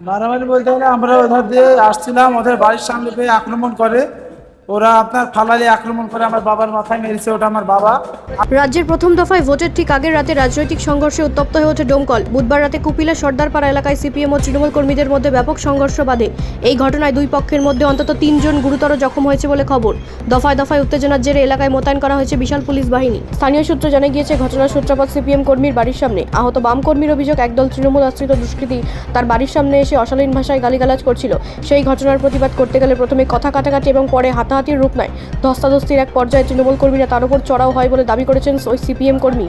মারামারি বলতে গেলে আমরা ওধার দিয়ে আসছিলাম, ওদের বাড়ির সামনে পেয়ে আক্রমণ করে। ওরা আপনার ফালালি আক্রমণ করে আমার বাবার মাথায় মেরেছে, ওটা আমার বাবা। রাজ্যের প্রথম দফায় ভোটের ঠিক আগের রাতে রাজনৈতিক সংঘর্ষে উত্তপ্ত হয়ে ওঠে ডোমকল। বুধবার রাতে কুপিলা সর্দারপাড়া এলাকায় সিপিএম ও তৃণমূল কর্মীদের মধ্যে ব্যাপক সংঘর্ষ বাধে। এই ঘটনায় দুই পক্ষের মধ্যে অন্তত 3 জন গুরুতর জখম হয়েছে বলে খবর। দফায় দফায় উত্তেজনার জেরে এলাকায় মোতায়েন করা হয়েছে বিশাল পুলিশ বাহিনী। স্থানীয় সূত্রে জানা গিয়েছে, ঘটনার সূত্রপাত সিপিএম কর্মীর বাড়ির সামনে। আহত বাম কর্মীর অভিযোগ, একদল তৃণমূল আশ্রিত দুষ্কৃতী তার বাড়ির সামনে এসে অশালীন ভাষায় গালিগালাজ করছিল। সেই ঘটনার প্রতিবাদ করতে গেলে প্রথমে কথা কাটাকাটি এবং পরে হাতাহাতির রূপ নেয়। ধস্তাধস্তির এক পর্যায়ে তৃণমূল কর্মীরা তার উপর চড়াও হয় বলে দাবি করেছেন ওই সিপিএম কর্মী।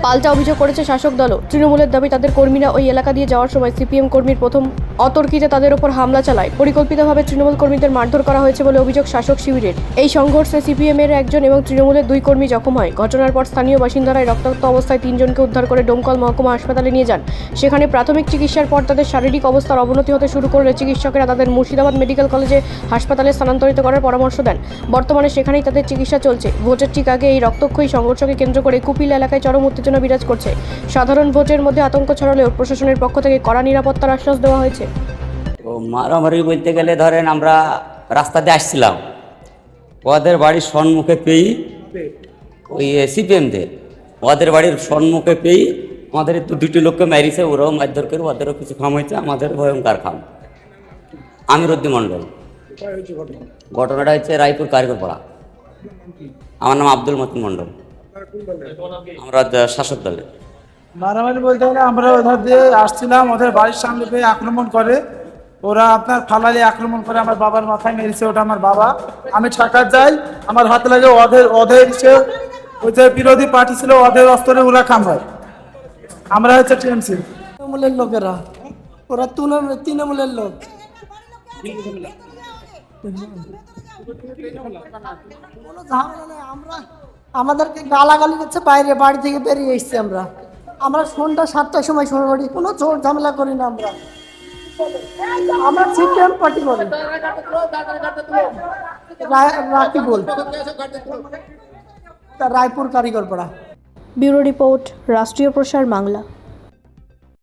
পাল্টা অভিযোগ করেছে শাসক দলও। তৃণমূলের দাবি, তাদের কর্মীরা ওই এলাকা দিয়ে যাওয়ার সময় সিপিএম কর্মীর প্রথম অতর্কিতে তাদের ওপর হামলা চালায়। পরিকল্পিতভাবে তৃণমূল কর্মীদের মারধর করা হয়েছে বলে অভিযোগ শাসক শিবিরের। এই সংঘর্ষে সিপিএম এর একজন এবং তৃণমূলের 2 কর্মী জখম হয়। ঘটনার পর স্থানীয় বাসিন্দারাই রক্তাক্ত অবস্থায় 3 জনকে উদ্ধার করে ডোমকল মহকুমা হাসপাতালে নিয়ে যান। সেখানে প্রাথমিক চিকিৎসার পর তাদের শারীরিক অবস্থার অবনতি হতে শুরু করলে চিকিৎসকেরা তাদের মুর্শিদাবাদ মেডিকেল কলেজে হাসপাতালে স্থানান্তরিত করার পরামর্শ দেন। বর্তমানে সেখানেই তাদের চিকিৎসা চলছে। ভোটের ঠিক আগে এই রক্তক্ষয়ী সংঘর্ষকে কেন্দ্র করে কুপিলা এলাকায় চরম উত্তেজনা বিরাজ করছে। সাধারণ ভোটের মধ্যে আতঙ্ক ছড়ালেও প্রশাসনের পক্ষ থেকে কড়া নিরাপত্তার আশ্বাস দেওয়া হয়েছে। তো মারামারি বলতে গেলে ধরেন আমরা রাস্তাতে আসছিলাম, ওদের বাড়ির সম্মুখে পেয়েই ওই সিপিএমদের ওদের বাড়ির সম্মুখে পেয়েই আমাদের তো 2টি লোককে মেরেছে। ওরাও মারধর করে, ওদেরও কিছু খাম হয়েছে, আমাদের ভয়ঙ্কর খাম। আমিরউদ্দিন মণ্ডল। ঘটনাটা হচ্ছে রায়পুর কারিগরপাড়া। আমার নাম আব্দুল মতিন মণ্ডল। আমরা শাসক দলে। মারামারি বলতে গেলে আমরা ওধার দিয়ে আসছিলাম, ওদের বাড়ির সামনে পেয়ে আক্রমণ করে। ওরা আপনার ফালালি আক্রমণ করে আমার বাবার মাথায় মেরেছে, ওটা আমার বাবা। আমি ঠেকার যাই, আমার হাতে লাগে। ওদের ওই যে বিরোধী পার্টি ছিল, ওদের অস্ত্রে ওরা কামড়ায়। আমরা হচ্ছে টিএমসি তৃণমূলের লোকেরা, ওরা তৃণমূলের লোক। কোনো ঝামেলা নেই। আমাদেরকে গালাগালি করছে, বাইরে বাড়ি থেকে বেরিয়ে এসছি। আমরা সন্ধ্যা 7টার সময় শুরু করি, কোনো জোর ঝামেলা করি না। আমরা সিপিএম পার্টি করি। রাকিবুল, রায়পুর কারিগরপাড়া। ব্যুরো রিপোর্ট, রাষ্ট্রীয় প্রসার বাংলা।